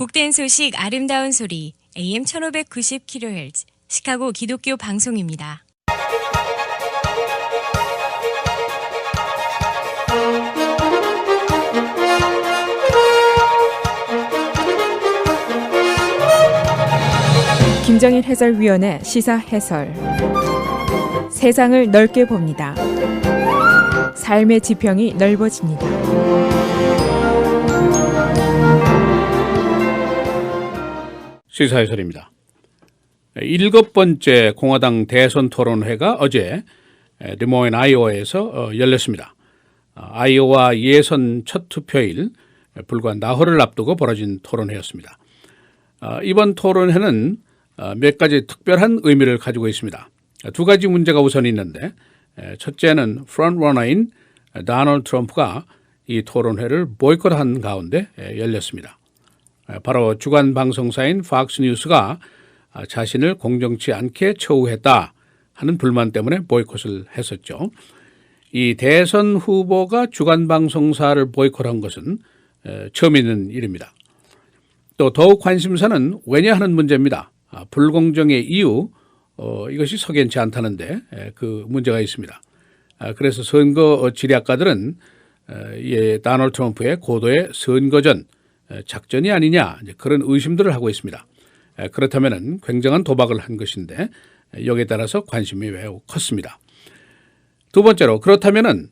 복된 소식 아름다운 소리 AM 1590kHz 시카고 기독교 방송입니다. 김정일 해설위원의 시사 해설. 세상을 넓게 봅니다. 삶의 지평이 넓어집니다. 시사 해설입니다. 7번째 공화당 대선 토론회가 어제 드모인 아이오와에서 열렸습니다. 아이오와 예선 첫 투표일 불과 나흘을 앞두고 벌어진 토론회였습니다. 이번 토론회는 몇 가지 특별한 의미를 가지고 있습니다. 두 가지 문제가 우선 있는데, 첫째는 프론트러너인 도널드 트럼프가 이 토론회를 보이콧한 가운데 열렸습니다. 바로 주간 방송사인 팍스뉴스가 자신을 공정치 않게 처우했다 하는 불만 때문에 보이콧을 했었죠. 이 대선 후보가 주간 방송사를 보이콧한 것은 처음 있는 일입니다. 또 더욱 관심사는 왜냐 하는 문제입니다. 불공정의 이유, 이것이 석연치 않다는데 그 문제가 있습니다. 그래서 선거 지략가들은 도널드 트럼프의 고도의 선거전 작전이 아니냐 그런 의심들을 하고 있습니다. 그렇다면 굉장한 도박을 한 것인데 여기에 따라서 관심이 매우 컸습니다. 두 번째로, 그렇다면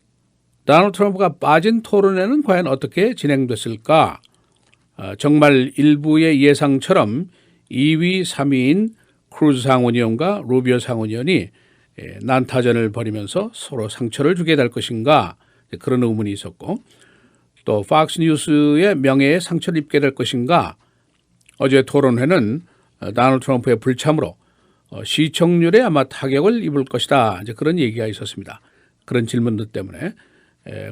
도널드 트럼프가 빠진 토론회는 과연 어떻게 진행됐을까? 정말 일부의 예상처럼 2위, 3위인 크루즈 상원의원과 루비오 상원의원이 난타전을 벌이면서 서로 상처를 주게 될 것인가, 그런 의문이 있었고, 또 팍스뉴스의 명예에 상처를 입게 될 것인가. 어제 토론회는 도널드 트럼프의 불참으로 시청률에 아마 타격을 입을 것이다, 이제 그런 얘기가 있었습니다. 그런 질문들 때문에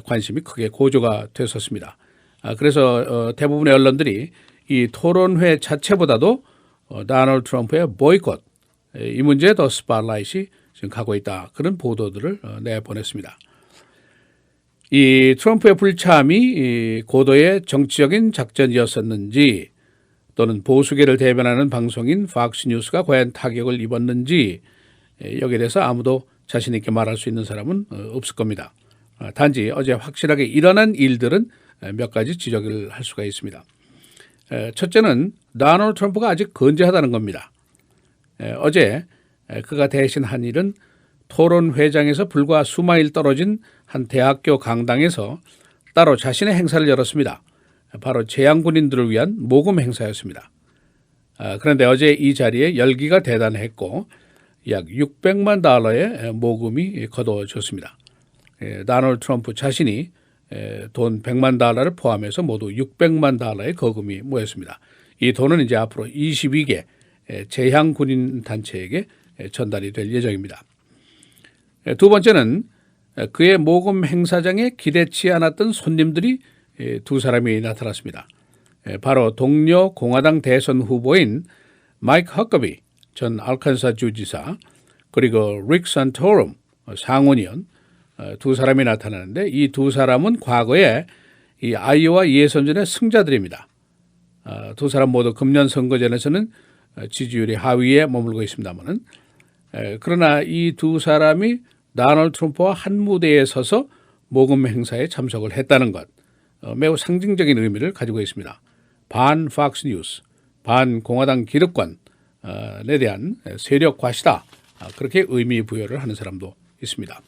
관심이 크게 고조가 됐었습니다. 그래서 대부분의 언론들이 이 토론회 자체보다도 도널드 트럼프의 보이콧, 이 문제에 더 스팟라이트이 지금 가고 있다, 그런 보도들을 내보냈습니다. 이 트럼프의 불참이 고도의 정치적인 작전이었었는지, 또는 보수계를 대변하는 방송인 팍스뉴스가 과연 타격을 입었는지, 여기에 대해서 아무도 자신 있게 말할 수 있는 사람은 없을 겁니다. 단지 어제 확실하게 일어난 일들은 몇 가지 지적을 할 수가 있습니다. 첫째는 도널드 트럼프가 아직 건재하다는 겁니다. 어제 그가 대신 한 일은 토론회장에서 불과 수마일 떨어진 한 대학교 강당에서 따로 자신의 행사를 열었습니다. 바로 재향군인들을 위한 모금 행사였습니다. 그런데 어제 이 자리에 열기가 대단했고 약 600만 달러의 모금이 거둬졌습니다. 도널드 트럼프 자신이 돈 100만 달러를 포함해서 모두 600만 달러의 거금이 모였습니다. 이 돈은 이제 앞으로 22개 재향군인 단체에게 전달이 될 예정입니다. 두 번째는 그의 모금 행사장에 기대치 않았던 손님들이 두 사람이 나타났습니다. 바로 동료 공화당 대선 후보인 마이크 허커비 전 알칸사 주지사, 그리고 릭 산토럼 상원의원, 두 사람이 나타나는데, 이 두 사람은 과거에 이 아이오와 예선전의 승자들입니다. 두 사람 모두 금년 선거전에서는 지지율이 하위에 머물고 있습니다만은, 그러나 이 두 사람이 도널드 트럼프와 한 무대에 서서 모금 행사에 참석을 했다는 것, 매우 상징적인 의미를 가지고 있습니다. 반 팍스뉴스, 반 공화당 기득권에 대한 세력 과시다, 그렇게 의미 부여를 하는 사람도 있습니다.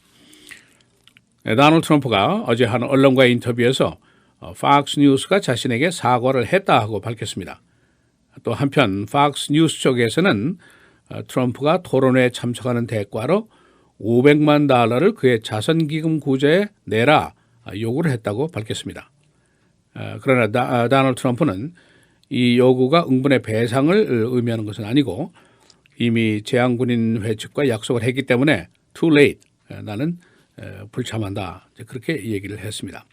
도널드 트럼프가 어제 한 언론과의 인터뷰에서 팍스뉴스가 자신에게 사과를 했다 하고 밝혔습니다. 또 한편 팍스뉴스 쪽에서는 트럼프가 토론회에 참석하는 대가로 500만 달러를 그의 자선기금 구제에 내라 요구를 했다고 밝혔습니다. 그러나 도널드 트럼프는 이 요구가 응분의 배상을 의미하는 것은 아니고 이미 재향군인 회측과 약속을 했기 때문에 too late, 나는 불참한다, 그렇게 얘기를 했습니다.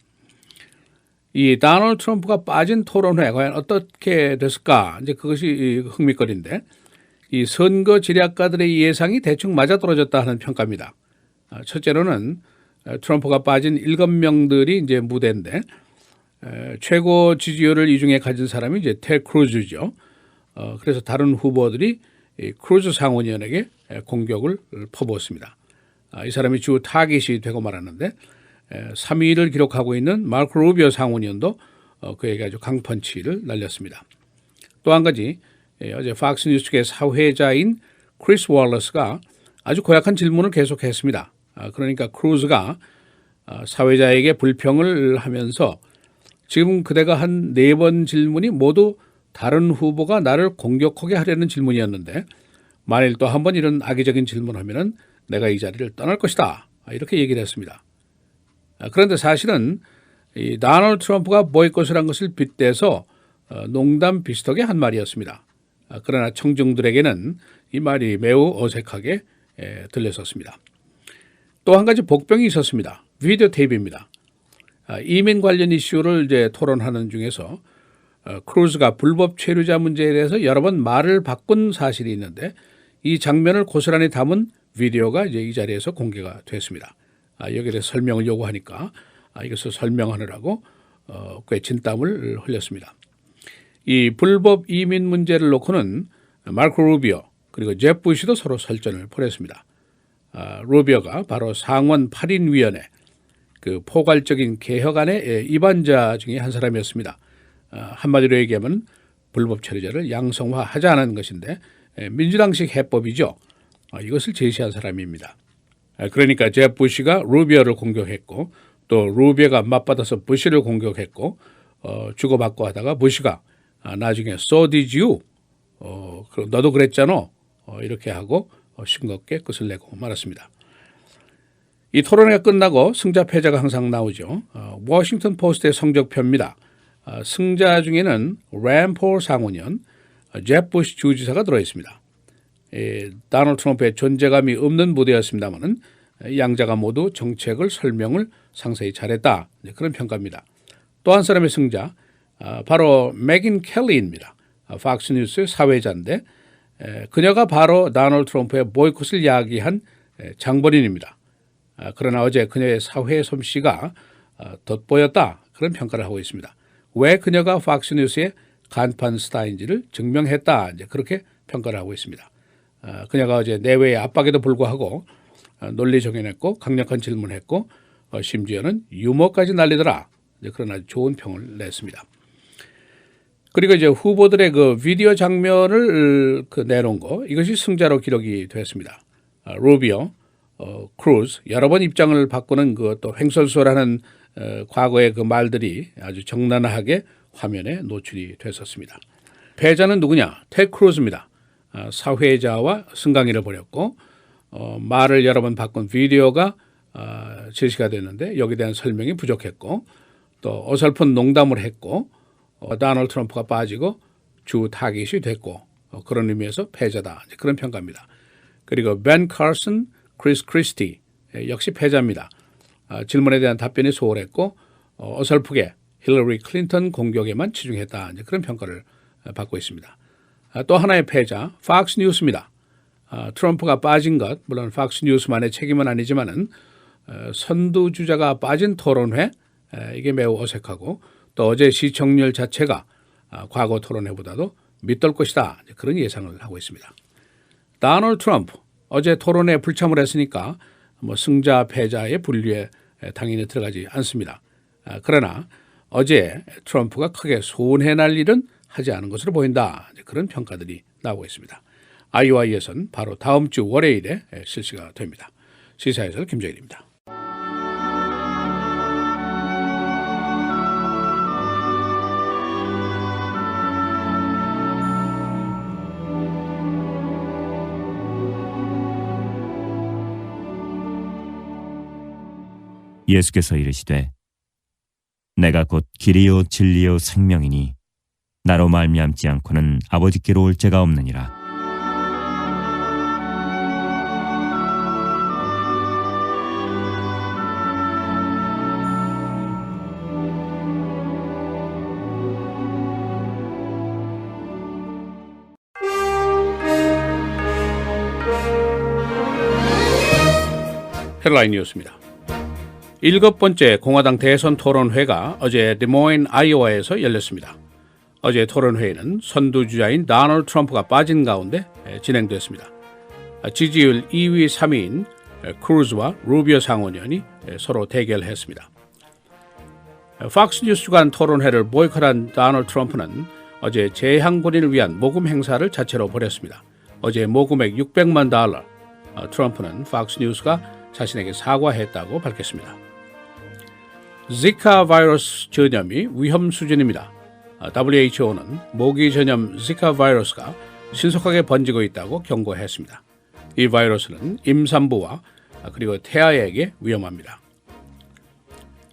이 도널드 트럼프가 빠진 토론회 과연 어떻게 됐을까, 이제 그것이 흥미거리인데, 이 선거 지략가들의 예상이 대충 맞아떨어졌다 하는 평가입니다. 첫째로는 트럼프가 빠진 7명들이 이제 무대인데, 최고 지지율을 이 중에 가진 사람이 이제 텔 크루즈죠. 그래서 다른 후보들이 이 크루즈 상원의원에게 공격을 퍼부었습니다. 이 사람이 주 타깃이 되고 말았는데 3위를 기록하고 있는 마르코 루비오 상원의원도 그에게 아주 강펀치를 날렸습니다. 또 한 가지 어제 팍스뉴스의 사회자인 크리스 월러스가 아주 고약한 질문을 계속했습니다. 그러니까 크루즈가 사회자에게 불평을 하면서 지금 그대가 한 4번 질문이 모두 다른 후보가 나를 공격하게 하려는 질문이었는데 만일 또 한 번 이런 악의적인 질문하면은 내가 이 자리를 떠날 것이다. 이렇게 얘기를 했습니다. 그런데 사실은 이 도널드 트럼프가 보이콧을 한 것을 빗대서 농담 비슷하게 한 말이었습니다. 그러나 청중들에게는 이 말이 매우 어색하게 들렸었습니다. 또 한 가지 복병이 있었습니다. 비디오 테이프입니다. 이민 관련 이슈를 이제 토론하는 중에서 크루즈가 불법 체류자 문제에 대해서 여러 번 말을 바꾼 사실이 있는데 이 장면을 고스란히 담은 비디오가 이제 이 자리에서 공개가 됐습니다. 여기에 대해서 설명을 요구하니까 이것을 설명하느라고 꽤 진땀을 흘렸습니다. 이 불법 이민 문제를 놓고는 마르코 루비오 그리고 제프 부시도 서로 설전을 벌였습니다. 루비오가 바로 상원 8인 위원회 그 포괄적인 개혁안의 입안자 중에 한 사람이었습니다. 한마디로 얘기하면 불법 체류자를 양성화하자는 것인데 민주당식 해법이죠. 이것을 제시한 사람입니다. 그러니까 제프 부시가 루비오를 공격했고 또 루비오가 맞받아서 부시를 공격했고 주고받고 하다가 부시가 나중에 So did you? 그럼 너도 그랬잖아. 이렇게 하고 싱겁게 끝을 내고 말았습니다. 이 토론회가 끝나고 승자 패자가 항상 나오죠. 워싱턴 포스트의 성적표입니다. 승자 중에는 랜 폴 상원의원, 제프 부시 주지사가 들어있습니다. 도널드 트럼프의 존재감이 없는 무대였습니다마는 양자가 모두 정책을 설명을 상세히 잘했다. 그런 평가입니다. 또 한 사람의 승자 바로 맥인 켈리입니다. 팍스뉴스 사회자인데 그녀가 바로 도널드 트럼프의 보이콧을 야기한 장본인입니다. 그러나 어제 그녀의 사회 솜씨가 돋보였다. 그런 평가를 하고 있습니다. 왜 그녀가 팍스뉴스의 간판 스타인지를 증명했다. 이제 그렇게 평가를 하고 있습니다. 그녀가 어제 내외의 압박에도 불구하고 논리 정연했고 강력한 질문했고 심지어는 유머까지 날리더라. 그런 아주 좋은 평을 냈습니다. 그리고 이제 후보들의 그 비디오 장면을 내놓은 거 이것이 승자로 기록이 됐습니다. 루비오, 크루즈 여러 번 입장을 바꾸는 그 또 횡설수설하는 과거의 그 말들이 아주 적나라하게 화면에 노출이 됐었습니다. 패자는 누구냐? 텔 크루즈입니다. 사회자와 승강이를 벌였고 말을 여러 번 바꾼 비디오가 제시가 됐는데 여기에 대한 설명이 부족했고 또 어설픈 농담을 했고 도널드 트럼프가 빠지고 주 타깃이 됐고 그런 의미에서 패자다. 그런 평가입니다. 그리고 벤 칼슨, 크리스 크리스티 역시 패자입니다. 질문에 대한 답변이 소홀했고 어설프게 힐러리 클린턴 공격에만 치중했다. 그런 평가를 받고 있습니다. 또 하나의 패자 팍스뉴스입니다. 트럼프가 빠진 것 물론 팍스뉴스만의 책임은 아니지만은 선두주자가 빠진 토론회 이게 매우 어색하고 또 어제 시청률 자체가 과거 토론회보다도 밑돌 것이다. 그런 예상을 하고 있습니다. 도널드 트럼프 어제 토론회에 불참을 했으니까 뭐 승자 패자의 분류에 당연히 들어가지 않습니다. 그러나 어제 트럼프가 크게 손해날 일은 하지 않은 것으로 보인다. 그런 평가들이 나오고 있습니다. 아이오와 예선 바로 다음 주 월요일에 실시가 됩니다. 시사해설 김정일입니다. 예수께서 이르시되 내가 곧 길이요 진리요 생명이니 나로 말미암지 않고는 아버지께로 올 자가 없느니라. 헤드라인 뉴스입니다. 7번째 공화당 대선 토론회가 어제 드모인 아이오와에서 열렸습니다. 어제 토론회에는 선두주자인 도널드 트럼프가 빠진 가운데 진행됐습니다. 지지율 2위, 3위인 크루즈와 루비오 상원의원이 서로 대결했습니다. 팍스뉴스 주간 토론회를 보이콧한 도널드 트럼프는 어제 재향군인을 위한 모금 행사를 자체로 벌였습니다. 어제 모금액 $600만. 트럼프는 팍스뉴스가 자신에게 사과했다고 밝혔습니다. 지카 바이러스 전염이 위험 수준입니다. WHO는 모기 전염 지카 바이러스가 신속하게 번지고 있다고 경고했습니다. 이 바이러스는 임산부와 그리고 태아에게 위험합니다.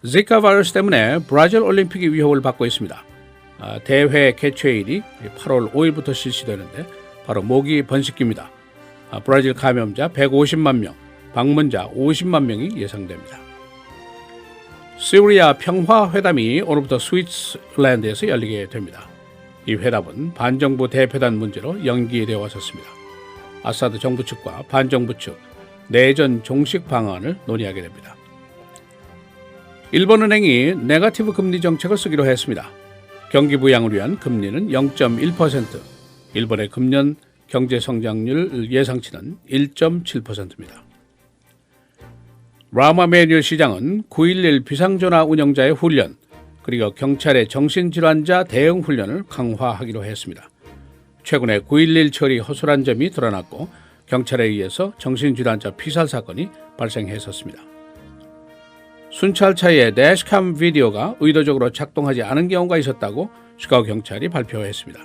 지카 바이러스 때문에 브라질 올림픽이 위협을 받고 있습니다. 대회 개최일이 8월 5일부터 실시되는데 바로 모기 번식기입니다. 브라질 감염자 150만 명, 방문자 50만 명이 예상됩니다. 시리아 평화회담이 오늘부터 스위스랜드에서 열리게 됩니다. 이 회담은 반정부 대표단 문제로 연기되어 왔었습니다. 아사드 정부 측과 반정부 측 내전 종식 방안을 논의하게 됩니다. 일본은행이 네거티브 금리 정책을 쓰기로 했습니다. 경기 부양을 위한 금리는 0.1%, 일본의 금년 경제 성장률 예상치는 1.7%입니다. 라마 매뉴얼 시장은 9.11 비상전화 운영자의 훈련, 그리고 경찰의 정신질환자 대응 훈련을 강화하기로 했습니다. 최근에 9.11 처리 허술한 점이 드러났고 경찰에 의해서 정신질환자 피살 사건이 발생했었습니다. 순찰차의 대시캠 비디오가 의도적으로 작동하지 않은 경우가 있었다고 시카고 경찰이 발표했습니다.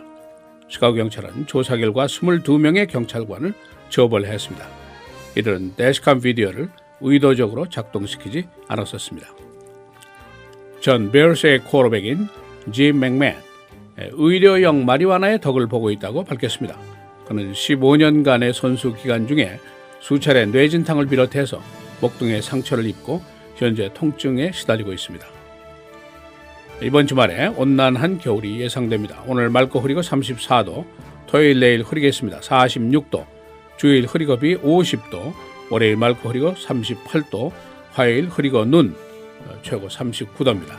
시카고 경찰은 조사 결과 22명의 경찰관을 처벌했습니다. 이들은 대시캠 비디오를 의도적으로 작동시키지 않았었습니다. 전 베어스의 쿼터백인 짐 맥맨, 의료용 마리화나의 덕을 보고 있다고 밝혔습니다. 그는 15년간의 선수 기간 중에 수차례 뇌진탕을 비롯해서 목등에 상처를 입고 현재 통증에 시달리고 있습니다. 이번 주말에 온난한 겨울이 예상됩니다. 오늘 맑고 흐리고 34도, 토요일 내일 흐리겠습니다. 46도, 주일 흐리고 비 50도, 월요일 맑고 흐리고 38도, 화요일 흐리고 눈, 최고 39도입니다.